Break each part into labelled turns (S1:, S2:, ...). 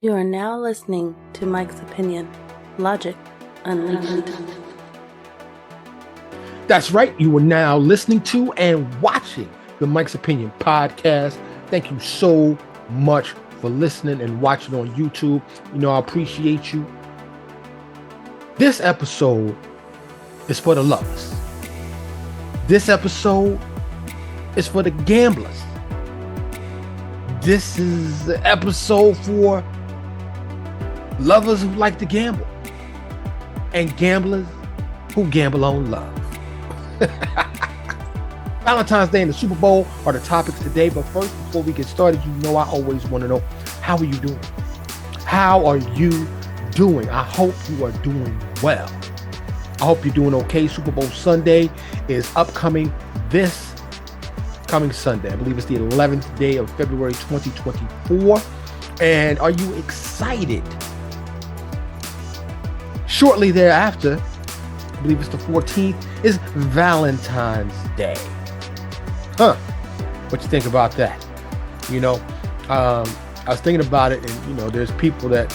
S1: You are now listening to Mike's Opinion, Logic Unleashed.
S2: That's right. You are now listening to and watching the Mike's Opinion podcast. Thank you so much for listening and watching on YouTube. You know, I appreciate you. This episode is for the lovers. This episode is for the gamblers. This is the episode for lovers who like to gamble and gamblers who gamble on love. Valentine's Day and the Super Bowl are the topics today. But first, before we get started, you know I always want to know, how are you doing? How are you doing? I hope you are doing well. I hope you're doing okay. Super Bowl Sunday is upcoming this coming Sunday. I believe it's the 11th day of February 2024. And are you excited? Shortly thereafter, I believe it's the 14th, is Valentine's Day. What you think about that? You know, I was thinking about it, and there are people that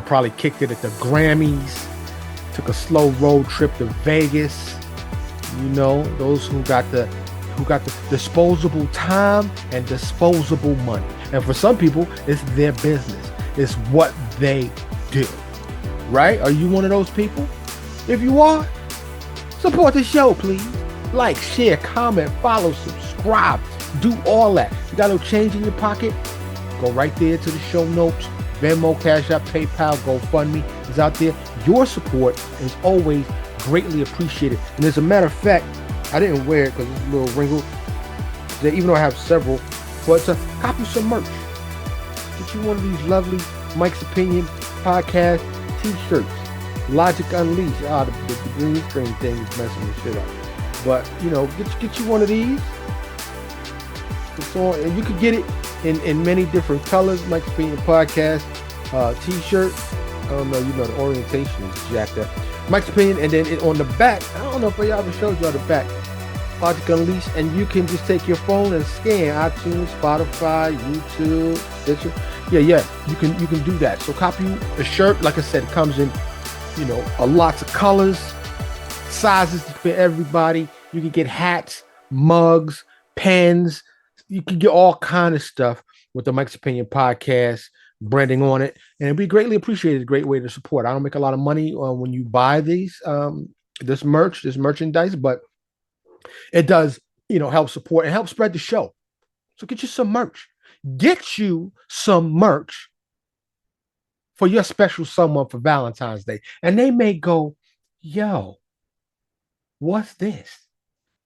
S2: probably kicked it at the Grammys, took a slow road trip to Vegas. Those who got the disposable time and disposable money. And for some people, it's their business. It's what they do. Right? Are you one of those people? If you are, support the show, please. Like, share, comment, follow, subscribe. Do all that. You got a little change in your pocket? Go right there to the show notes. Venmo, Cash App, PayPal, GoFundMe is out there. Your support is always greatly appreciated. And as a matter of fact, I didn't wear it because it's a little wrinkled, even though I have several. But copy some merch. Get you one of these lovely Mike's Opinion podcast t-shirts. Logic Unleashed. The green screen thing is messing this shit up. But get you one of these. It's on, and you can get it in many different colors. Mike's Opinion podcast t-shirt. I don't know, the orientation is jacked up. Mike's Opinion, and then on the back, I don't know if I ever showed y'all the back. Logic Unleashed, and you can just take your phone and scan iTunes, Spotify, YouTube, Stitcher. Yeah, you can do that. So copy the shirt. Like I said, it comes in, lots of colors, sizes for everybody. You can get hats, mugs, pens. You can get all kind of stuff with the Mike's Opinion podcast branding on it, and it'd be greatly appreciated. A great way to support. I don't make a lot of money when you buy these this merchandise, but it does, help support and help spread the show. So get you some merch. Get you some merch for your special someone for Valentine's Day. And they may go, yo, what's this?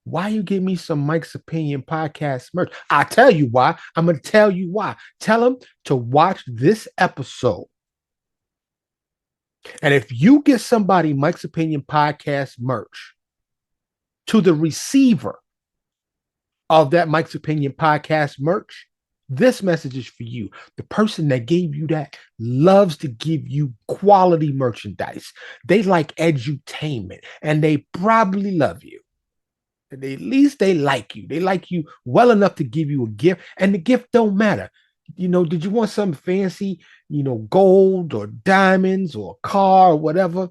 S2: Why you give me some Mike's Opinion podcast merch? I'll tell you why. I'm going to tell you why. Tell them to watch this episode. And if you get somebody Mike's Opinion podcast merch to the receiver of that Mike's Opinion podcast merch, this message is for you. The person that gave you that loves to give you quality merchandise. They like edutainment, and they probably love you. At least they like you. They like you well enough to give you a gift, and the gift don't matter. Did you want something fancy, gold or diamonds or a car or whatever?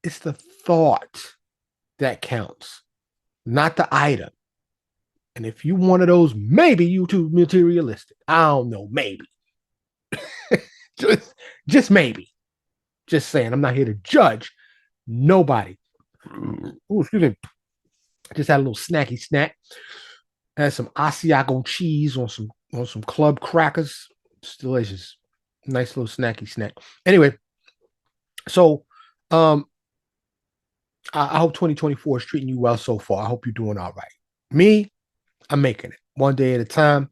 S2: It's the thought that counts, not the item. And if you one of those, maybe you too materialistic. I don't know, maybe. just maybe. Just saying, I'm not here to judge nobody. Ooh, excuse me. I just had a little snacky snack. I had some Asiago cheese on some club crackers. It's delicious. Nice little snacky snack. Anyway, so I hope 2024 is treating you well so far. I hope you're doing all right. Me, I'm making it one day at a time.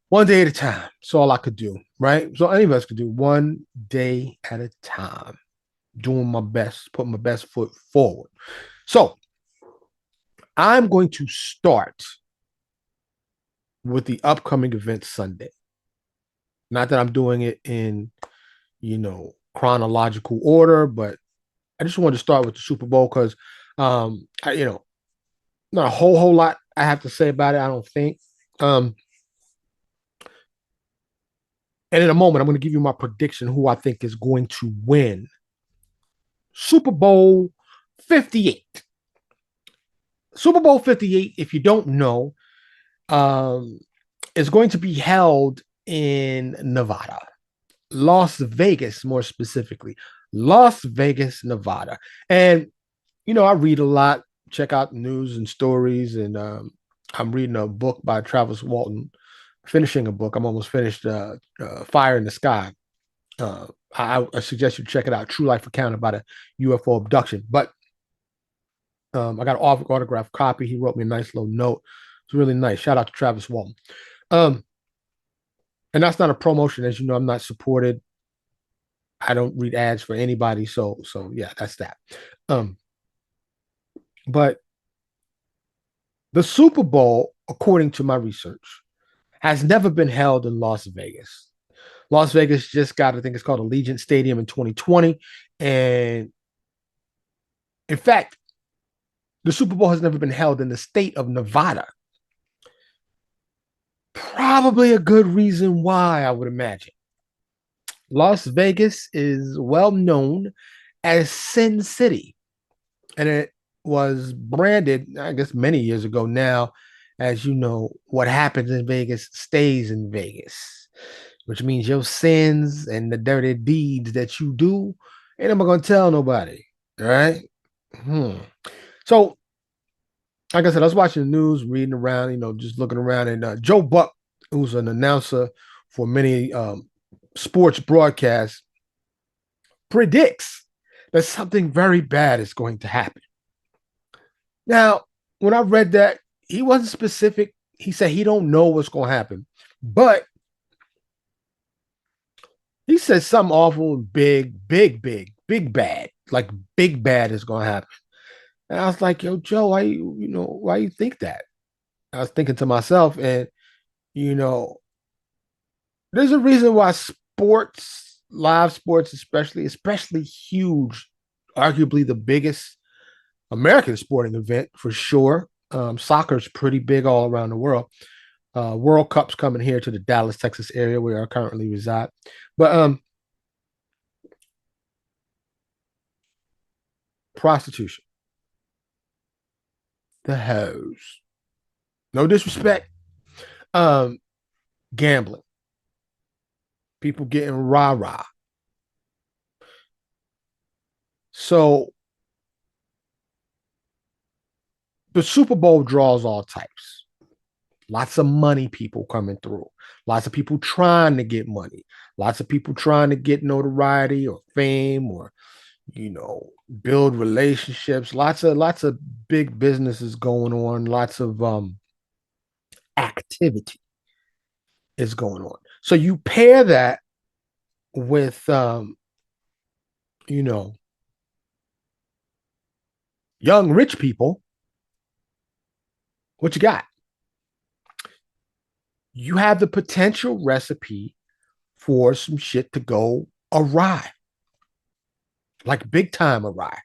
S2: One day at a time. That's all I could do, right? So any of us could do one day at a time. Doing my best, putting my best foot forward. So I'm going to start with the upcoming event Sunday. Not that I'm doing it in, chronological order, but I just wanted to start with the Super Bowl because, not a whole lot I have to say about it. I don't think. And in a moment, I'm going to give you my prediction who I think is going to win Super Bowl 58. Super Bowl 58, if you don't know, um, is going to be held in Nevada, Las Vegas, more specifically, Las Vegas, Nevada. And, I read a lot, check out news and stories, and I'm reading a book by Travis Walton, finishing a book. I'm almost finished, Fire in the Sky. I suggest you check it out, True Life Account about a UFO abduction. But I got an autographed copy. He wrote me a nice little note. It's really nice. Shout out to Travis Walton. Um, and that's not a promotion, as you know. I'm not supported. I don't read ads for anybody. So yeah, that's that. Um, but the Super Bowl, according to my research, has never been held in Las Vegas. Las Vegas just got, I think it's called Allegiant Stadium in 2020. And in fact, the Super Bowl has never been held in the state of Nevada. Probably a good reason why, I would imagine. Las Vegas is well known as Sin City, and it was branded, I guess, many years ago now. As you know, what happens in Vegas stays in Vegas, which means your sins and the dirty deeds that you do ain't never gonna tell nobody, right? So, like I said, I was watching the news, reading around, just looking around, and Joe Buck, who's an announcer for many sports broadcasts, predicts that something very bad is going to happen. Now, when I read that, he wasn't specific. He said he don't know what's going to happen, but he said something awful, big bad, like big bad is going to happen. And I was like, yo, Joe, why you think that? I was thinking to myself, and you know, there's a reason why sports, live sports, especially huge, arguably the biggest American sporting event for sure. Soccer's pretty big all around the world. World Cup's coming here to the Dallas, Texas area where I currently reside. But prostitution, the hoes. No disrespect. Um, Gambling, people getting rah-rah. So the Super Bowl draws all types. Lots of money people coming through. Lots of people trying to get money. Lots of people trying to get notoriety or fame or build relationships. Lots of big businesses going on. Lots of activity is going on. So you pair that with you know young rich people. What you got? You have the potential recipe for some shit to go awry, like big time awry.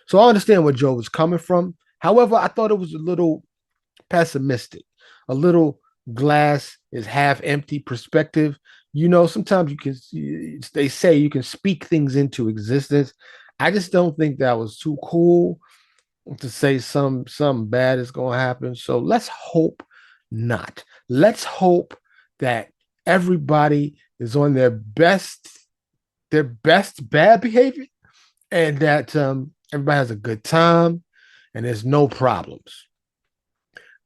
S2: So I understand where Joe was coming from. However, I thought it was a little pessimistic, a little glass is half empty perspective. Sometimes you can, they say you can speak things into existence. I just don't think that was too cool to say something bad is going to happen. So let's hope not. Let's hope that everybody is on their best bad behavior, and that everybody has a good time and there's no problems.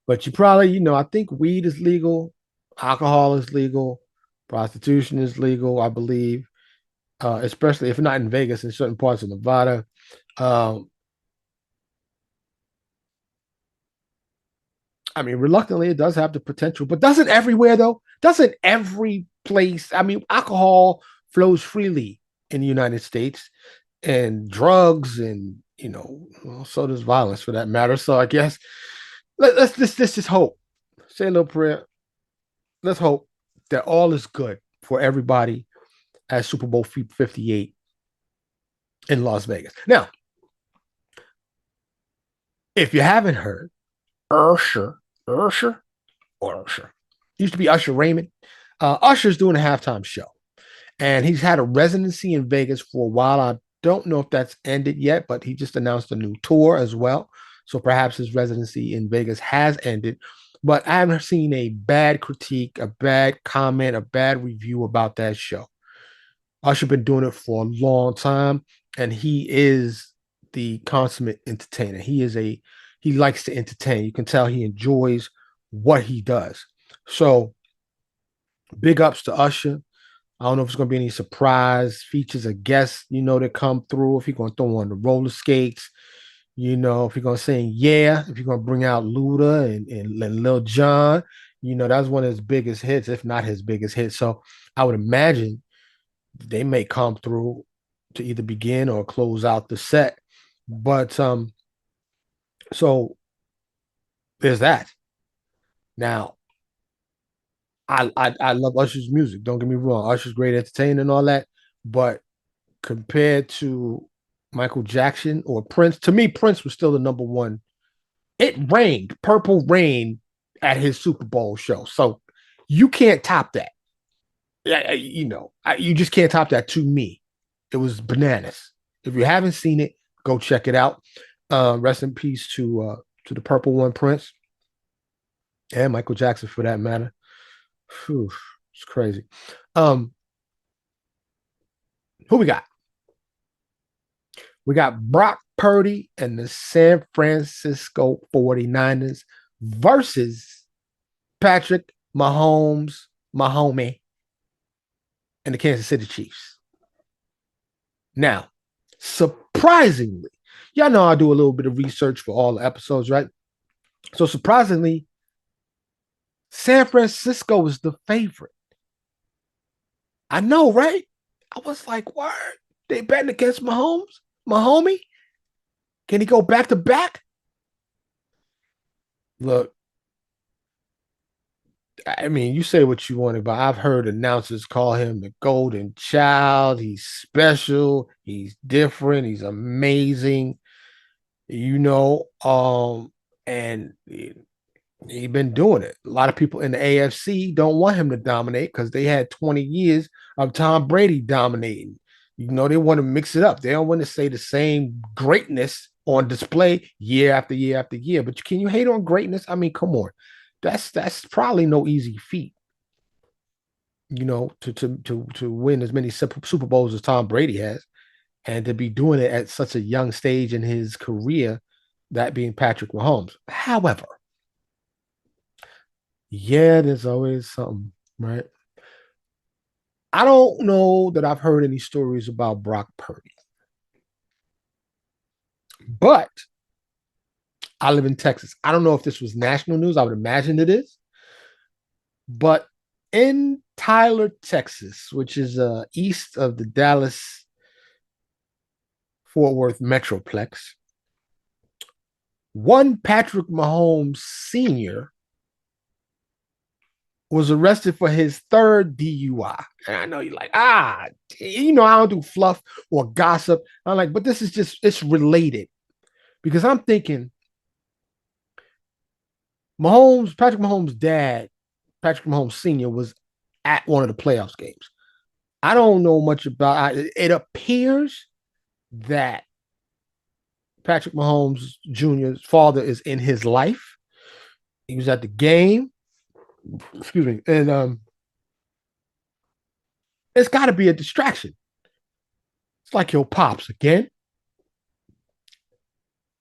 S2: But you probably, I think weed is legal, alcohol is legal, prostitution is legal, I believe, especially if not in Vegas, in certain parts of Nevada. Um, I mean, reluctantly, it does have the potential, but doesn't everywhere though? Doesn't every place? I mean, alcohol flows freely in the United States, and drugs, and well, so does violence for that matter. So I guess let's just hope. Say a little prayer. Let's hope that all is good for everybody at Super Bowl 58 in Las Vegas. Now, if you haven't heard, Usher, Usher used to be Usher Raymond. Usher's doing a halftime show. And he's had a residency in Vegas for a while. I don't know if that's ended yet, but he just announced a new tour as well. So perhaps his residency in Vegas has ended. But I haven't seen a bad critique, a bad comment, a bad review about that show. Usher been doing it for a long time, and he is the consummate entertainer. He likes to entertain. You can tell he enjoys what he does. So big ups to Usher. I don't know if it's gonna be any surprise features or guests, that come through. If he's gonna throw on the roller skates, if you're gonna sing Yeah, if you're gonna bring out Luda and Lil Jon, that's one of his biggest hits, if not his biggest hit. So I would imagine they may come through to either begin or close out the set. But so there's that. Now, I love Usher's music. Don't get me wrong. Usher's great entertainer and all that. But compared to Michael Jackson or Prince, to me, Prince was still the number one. It rained, purple rain at his Super Bowl show. So you can't top that. Yeah, you just can't top that to me. It was bananas. If you haven't seen it, go check it out. Rest in peace to the purple one, Prince, and Michael Jackson for that matter. Whew, it's crazy. Um, who we got? We got Brock Purdy and the San Francisco 49ers versus Patrick Mahomes, my homie, and the Kansas City Chiefs. Now, surprisingly, y'all know I do a little bit of research for all the episodes, right? So surprisingly, San Francisco is the favorite. I know, right? I was like, what? They betting against Mahomes? My homie? Can he go back to back? Look, I mean, you say what you want, but I've heard announcers call him the golden child. He's special. He's different. He's amazing. And he's been doing it. A lot of people in the AFC don't want him to dominate because they had 20 years of Tom Brady dominating. They want to mix it up. They don't want to say the same greatness on display year after year after year. But can you hate on greatness? I mean, come on. That's probably no easy feat, to win as many Super Bowls as Tom Brady has, and to be doing it at such a young stage in his career, that being Patrick Mahomes. However, yeah, there's always something, right? I don't know that I've heard any stories about Brock Purdy, but I live in Texas. I don't know if this was national news. I would imagine it is. But in Tyler, Texas, which is east of the Dallas Fort Worth Metroplex, one Patrick Mahomes Sr. was arrested for his third DUI. And I know you're like, I don't do fluff or gossip. I'm like, but this is it's related. Because I'm thinking Patrick Mahomes' dad, Patrick Mahomes Sr., was at one of the playoffs games. I don't know much about it. It appears that Patrick Mahomes Jr.'s father is in his life. He was at the game. Excuse me. And it's got to be a distraction. It's like your pops again.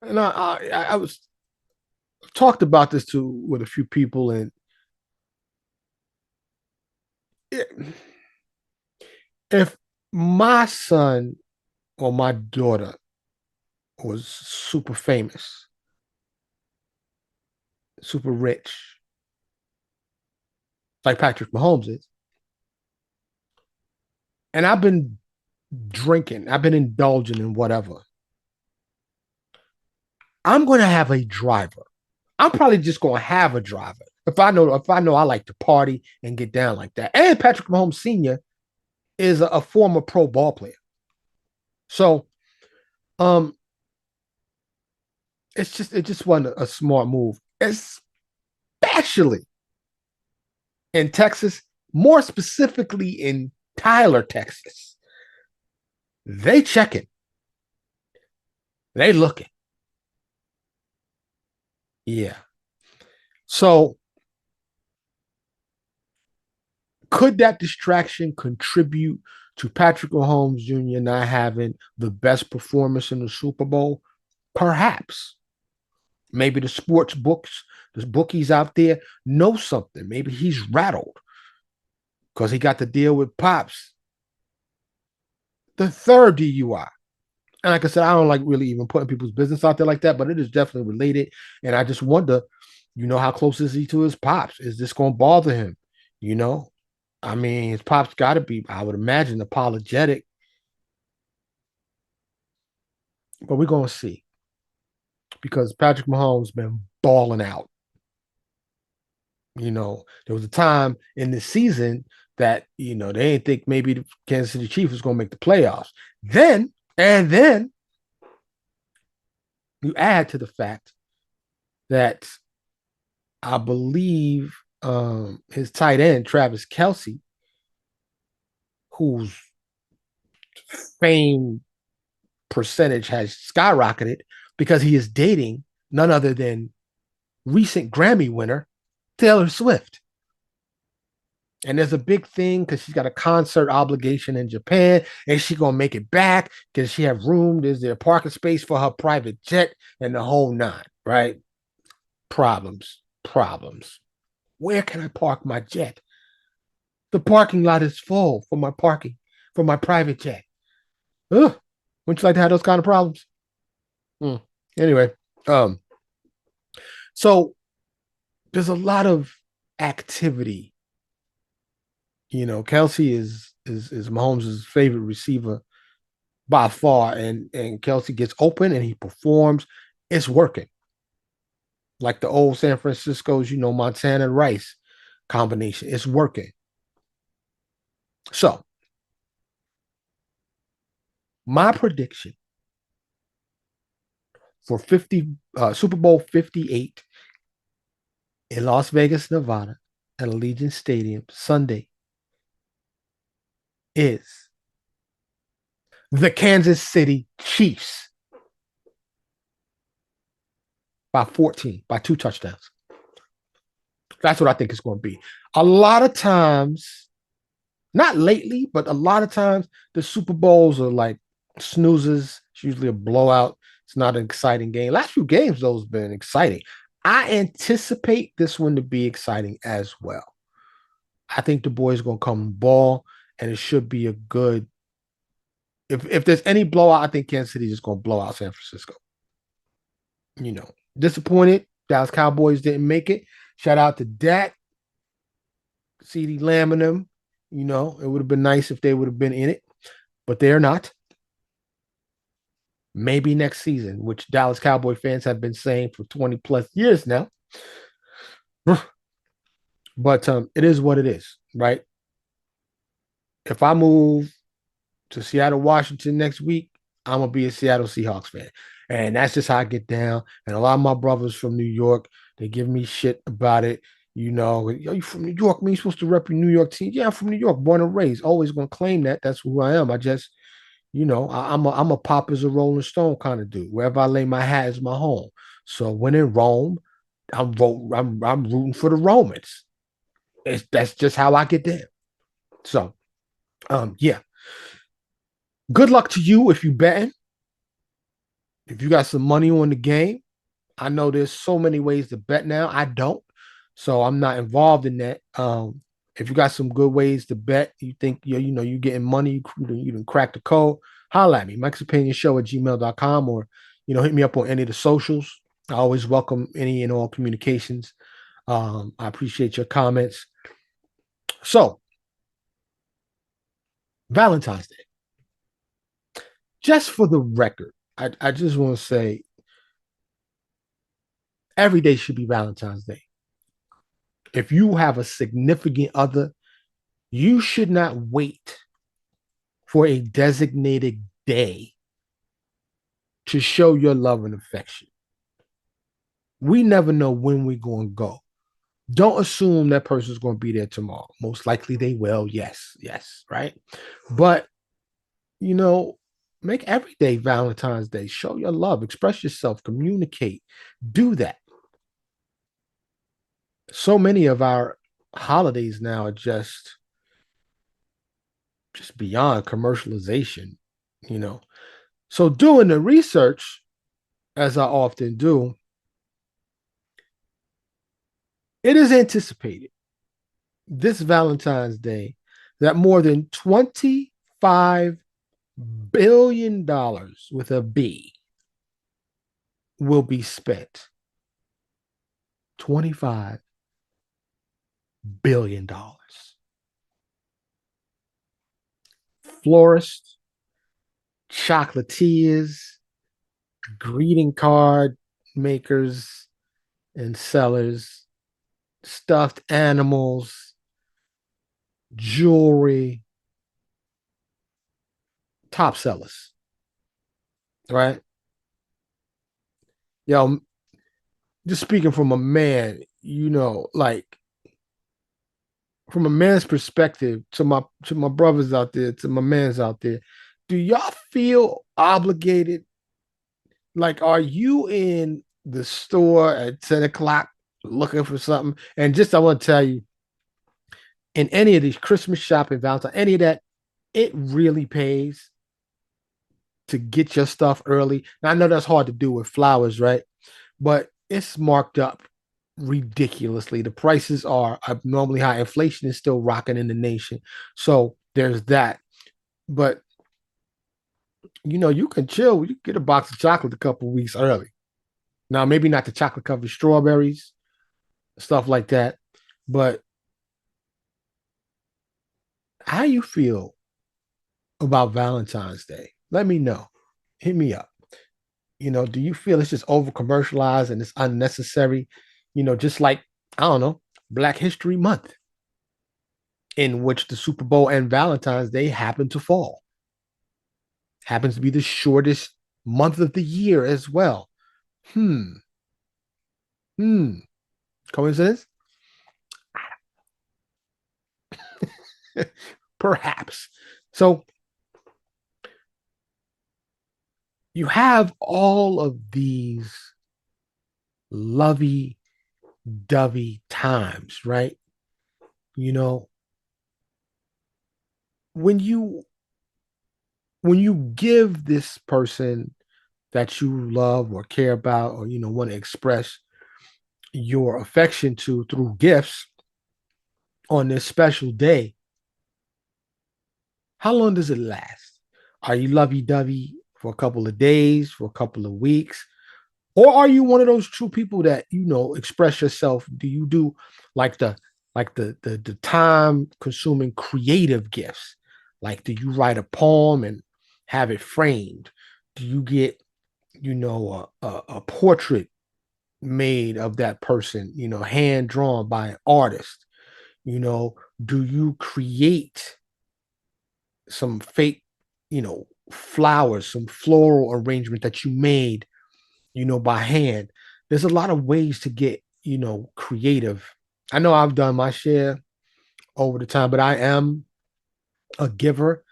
S2: And I was talked about this with a few people, and if my son or my daughter was super famous, super rich, like Patrick Mahomes is, and I've been drinking, I've been indulging in whatever, I'm going to have a driver. I'm probably just going to have a driver if I know I like to party and get down like that. And Patrick Mahomes Sr. is a former pro ball player. So it just wasn't a smart move, especially in Texas, more specifically in Tyler, Texas. They checking. They looking. Yeah. So could that distraction contribute to Patrick Mahomes Jr. not having the best performance in the Super Bowl? Perhaps. Maybe the sports books, the bookies out there know something. Maybe he's rattled because he got to deal with Pops, the third DUI. And like I said, I don't like really even putting people's business out there like that, but it is definitely related. And I just wonder, how close is he to his Pops? Is this going to bother him? You know, I mean, his Pops got to be, I would imagine, apologetic, but we're going to see because Patrick Mahomes been balling out. There was a time in the season that, they didn't think maybe the Kansas City Chiefs was going to make the playoffs. Then you add to the fact that I believe his tight end, Travis Kelce, whose fame percentage has skyrocketed because he is dating none other than recent Grammy winner, Taylor Swift. And there's a big thing because she's got a concert obligation in Japan, and she's gonna make it back because she have room. There's there parking space for her private jet and the whole nine, right? Problems. Where can I park my jet? The parking lot is full for my parking for my private jet. Ugh. Wouldn't you like to have those kind of problems? Hmm. Anyway, um, so there's a lot of activity. Kelsey is Mahomes' favorite receiver by far, and Kelsey gets open and he performs. It's working. Like the old San Francisco's, Montana Rice combination. It's working. So my prediction for Super Bowl 58 in Las Vegas, Nevada, at Allegiant Stadium Sunday is the Kansas City Chiefs by 14, by 2 touchdowns. That's what I think it's going to be. A lot of times, not lately, but a lot of times, the Super Bowls are like snoozes. It's usually a blowout. It's not an exciting game. Last few games, though, has been exciting. I anticipate this one to be exciting as well. I think the boys going to come ball, and it should be a good. If there's any blowout, I think Kansas City is just going to blow out San Francisco. Disappointed Dallas Cowboys didn't make it. Shout out to Dak, CeeDee Lamb and them. It would have been nice if they would have been in it, but they're not. Maybe next season, which Dallas Cowboy fans have been saying for 20 plus years now. But it is what it is, right? If I move to Seattle, Washington next week, I'm gonna be a Seattle Seahawks fan. And that's just how I get down. And a lot of my brothers from New York, they give me shit about it. You from New York, man, you supposed to rep your New York team. Yeah, I'm from New York, born and raised. Always gonna claim that. That's who I am. I just, I'm a pop as a Rolling Stone kind of dude. Wherever I lay my hat is my home. So when in Rome, I'm rooting for the Romans. That's just how I get there. So yeah. Good luck to you if you betting. If you got some money on the game, I know there's so many ways to bet now. I don't, so I'm not involved in that. If you got some good ways to bet, you think you're getting money, you can crack the code, holla at me, Mike's Opinion Show at gmail.com, or hit me up on any of the socials. I always welcome any and all communications. I appreciate your comments. So, Valentine's Day. Just for the record, I just want to say every day should be Valentine's Day. If you have a significant other, you should not wait for a designated day to show your love and affection. We never know when we're going to go. Don't assume that person's going to be there tomorrow. Most likely they will. Yes, yes, right. But you know, make every day Valentine's Day. Show your love, express yourself, communicate. Do that. So many of our holidays now are just beyond commercialization, you know. So doing the research, as I often do, it is anticipated this Valentine's Day that more than $25 billion with a B will be spent. $25 billion. Florists, chocolatiers, greeting card makers and sellers, stuffed animals, jewelry, top sellers, right? Yo, just speaking from a man, like from a man's perspective, to my brothers out there, to my mans out there, do y'all feel obligated? Like, are you in the store at 10 o'clock looking for something? And just I want to tell you, in any of these Christmas shopping, Valentine, any of that, it really pays to get your stuff early. Now I know that's hard to do with flowers, right? But it's marked up ridiculously. The prices are abnormally high. Inflation is still rocking in the nation. So there's that. But you can chill. You can get a box of chocolate a couple weeks early. Now, maybe not the chocolate covered strawberries, stuff like that. But how you feel about Valentine's Day? Let me know. Hit me up. Do you feel it's just over commercialized and it's unnecessary? Just like, I don't know, Black History Month, in which the Super Bowl and Valentine's Day happen to fall. Happens to be the shortest month of the year as well. Hmm. Hmm. Coincidence? Perhaps. So you have all of these lovey dovey times, right? You know, when you when you give this person that you love or care about or want to express your affection to through gifts on this special day, how long does it last? Are you lovey-dovey for a couple of days, for a couple of weeks? Or are you one of those true people that express yourself? Do you do like the time consuming creative gifts? Like, do you write a poem and have it framed? Do you get a portrait made of that person, hand drawn by an artist? Do you create some fake, flowers, some floral arrangement that you made by hand? There's a lot of ways to get, creative. I know I've done my share over the time, but I am a giver.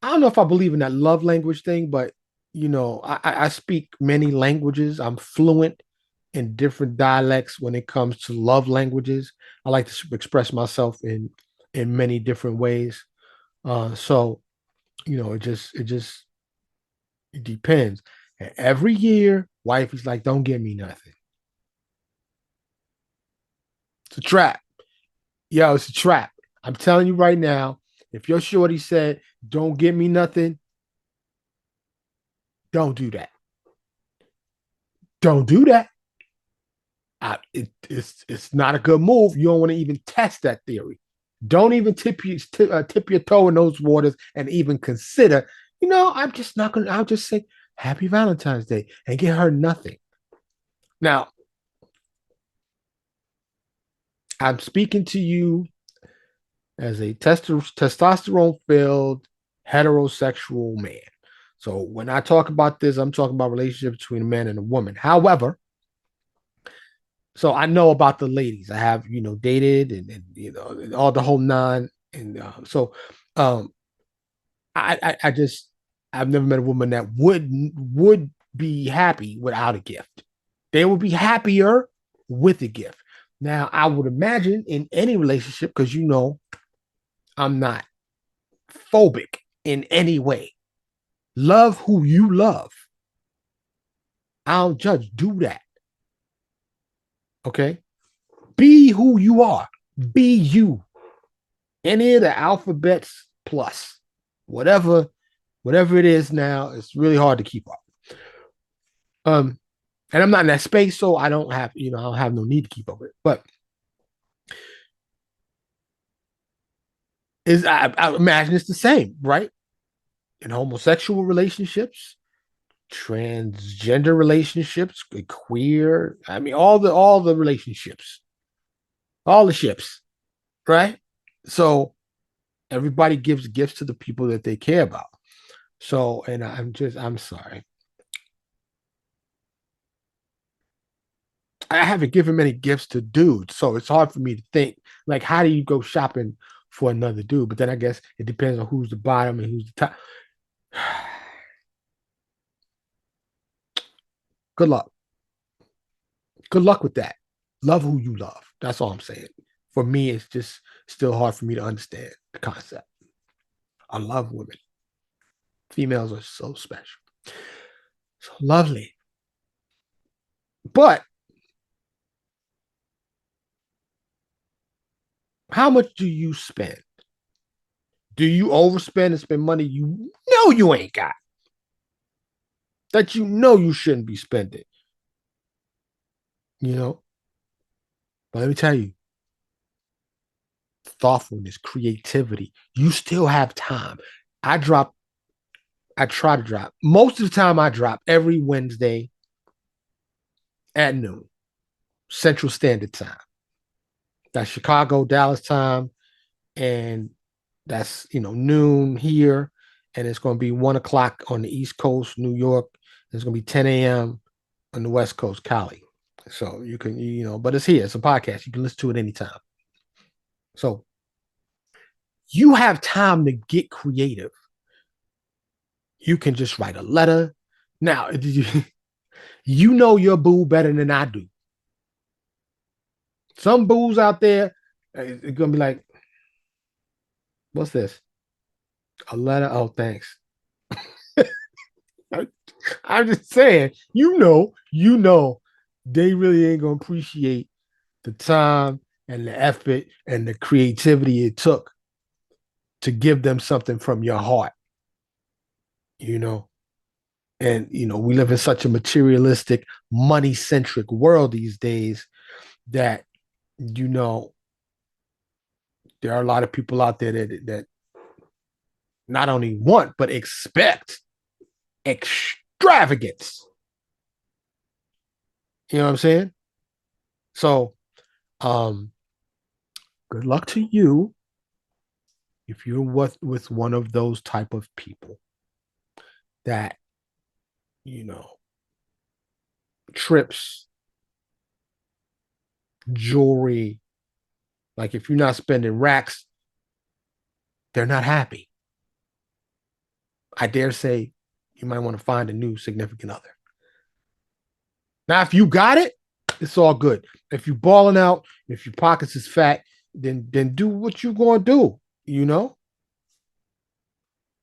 S2: I don't know if I believe in that love language thing, but I speak many languages. I'm fluent in different dialects when it comes to love languages. I like to express myself in many different ways. So it depends. And every year, wifey's like, "Don't give me nothing." It's a trap. Yo, it's a trap. I'm telling you right now, if your shorty said, "Don't give me nothing," don't do that. Don't do that. It's not a good move. You don't want to even test that theory. Don't even tip your toe in those waters and even consider. I'm just not gonna. I'll just say Happy Valentine's Day and get her nothing. Now, I'm speaking to you as a testosterone filled heterosexual man. So when I talk about this, I'm talking about relationship between a man and a woman. However, So I know about the ladies. I have, dated and all the whole nine. And um, I just I've never met a woman that would be happy without a gift. They would be happier with a gift. Now I would imagine in any relationship, because I'm not phobic in any way. Love who you love. I don't judge. Do that. Okay. Be who you are. Be you. Any of the alphabets plus whatever, whatever it is now, it's really hard to keep up. Um, and I'm not in that space, so I don't have, I don't have no need to keep up with it. But I imagine it's the same, right? In homosexual relationships, transgender relationships, queer. I mean, all the relationships, all the ships, right? So everybody gives gifts to the people that they care about. So, and I'm sorry. I haven't given many gifts to dudes, so it's hard for me to think like how do you go shopping for another dude? But then I guess it depends on who's the bottom and who's the top. Good luck. Good luck with that. Love who you love. That's all I'm saying. For me, it's just still hard for me to understand the concept. I love women. Females are so special, so lovely. But how much do you spend? Do you overspend and spend money you know you ain't got, that you know you shouldn't be spending? You know, but let me tell you, thoughtfulness, creativity, you still have time. I drop, I try to drop. Most of the time, I drop every Wednesday at noon, Central Standard Time. That's Chicago, Dallas time. And that's, noon here. And it's going to be 1 o'clock on the East Coast, New York. It's going to be 10 a.m. on the West Coast, Cali. So you can, but it's here. It's a podcast. You can listen to it anytime. So you have time to get creative. You can just write a letter. Now, you know your boo better than I do. Some boos out there, it's gonna be like, "What's this? A letter? Oh, thanks." I'm just saying, they really ain't gonna appreciate the time and the effort and the creativity it took to give them something from your heart. You know, and we live in such a materialistic, money-centric world these days that you know there are a lot of people out there that not only want but expect extravagance. You know what I'm saying? So, um, good luck to you if you're with one of those type of people that you know trips, jewelry. Like if you're not spending racks, they're not happy. I dare say you might want to find a new significant other. Now, if you got it, it's all good. If you're balling out, if your pockets is fat, then do what you gonna do. You know,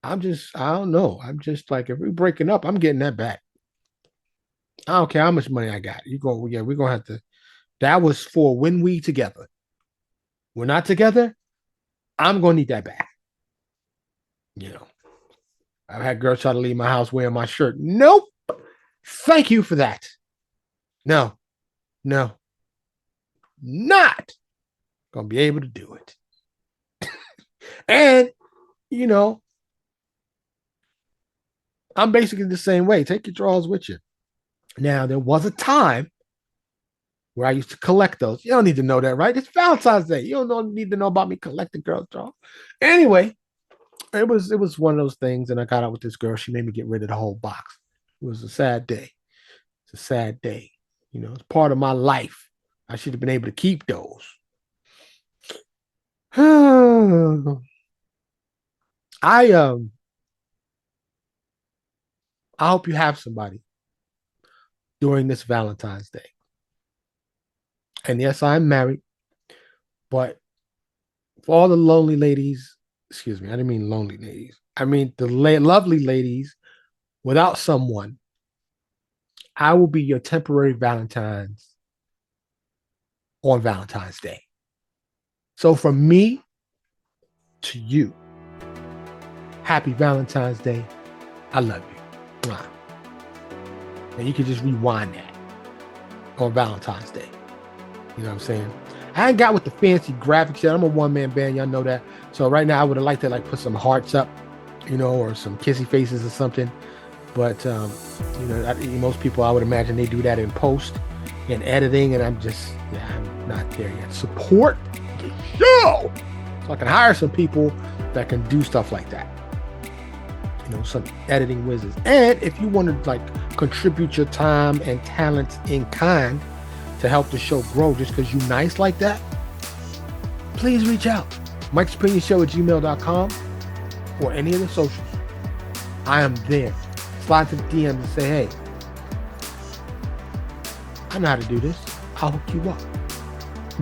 S2: I don't know. I'm just like if we're breaking up, I'm getting that back. I don't care how much money I got. You go, yeah, we're gonna have to. That was for when we together. We're not together. I'm gonna need that back. You know, I've had girls try to leave my house wearing my shirt. Nope. Thank you for that. No, no, not gonna be able to do it. And you know, I'm basically the same way. Take your drawers with you. Now, there was a time where I used to collect those. You don't need to know that, right? It's Valentine's Day. You don't need to know about me collecting girls' drawers. Anyway, it was one of those things, and I got out with this girl. She made me get rid of the whole box. It was a sad day. It's a sad day. It's part of my life. I should have been able to keep those. I hope you have somebody during this Valentine's Day. And yes, I'm married, but for all the lonely ladies, excuse me, I didn't mean lonely ladies. I mean the lovely ladies without someone. I will be your temporary Valentine's on Valentine's Day. So from me to you, happy Valentine's Day. I love you. Mwah. And you can just rewind that on Valentine's Day. You know what I'm saying? I ain't got with the fancy graphics yet. I'm a one-man band. Y'all know that. So right now I would have liked to like put some hearts up, or some kissy faces or something. But, most people, I would imagine they do that in post and editing. And I'm not there yet. Support the show so I can hire some people that can do stuff like that. Some editing wizards. And if you want to like contribute your time and talents in kind to help the show grow just because you nice like that, please reach out. Mike'sOpinionShow@gmail.com or any of the socials. I am there. Slide to the DMs and say, hey, I know how to do this. I'll hook you up.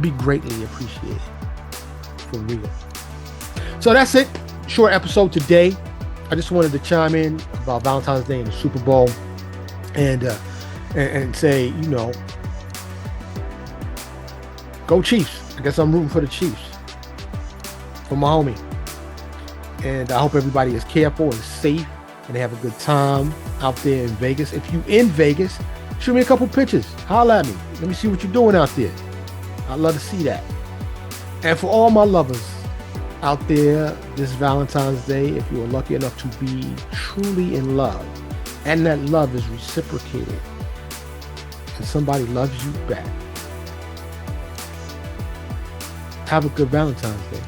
S2: Be greatly appreciated. For real. So that's it. Short episode today. I just wanted to chime in about Valentine's Day and the Super Bowl and say, go Chiefs. I guess I'm rooting for the Chiefs. For my homie. And I hope everybody is careful and safe and they have a good time out there in Vegas. If you in Vegas, shoot me a couple pictures. Holla at me. Let me see what you're doing out there. I'd love to see that. And for all my lovers out there this Valentine's Day, if you are lucky enough to be truly in love and that love is reciprocated and somebody loves you back, have a good Valentine's Day.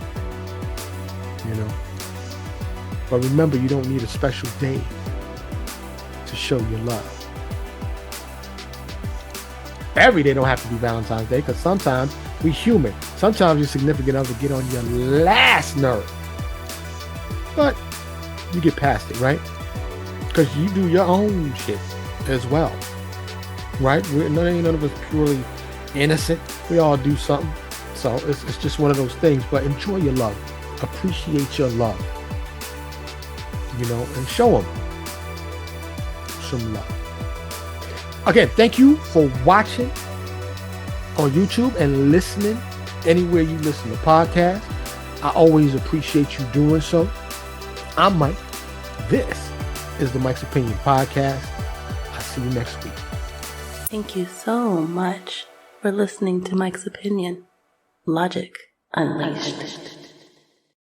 S2: But remember, you don't need a special day to show your love. Every day don't have to be Valentine's Day because sometimes we human. Sometimes your significant other get on your last nerve. But you get past it, right? Because you do your own shit as well. Right? None of us purely innocent. We all do something. So it's just one of those things. But enjoy your love. Appreciate your love. And show them some love. Again, thank you for watching on YouTube and listening anywhere you listen to podcasts. I always appreciate you doing so. I'm Mike. This is the Mike's Opinion Podcast. I'll see you next week.
S1: Thank you so much for listening to Mike's Opinion. Logic Unleashed.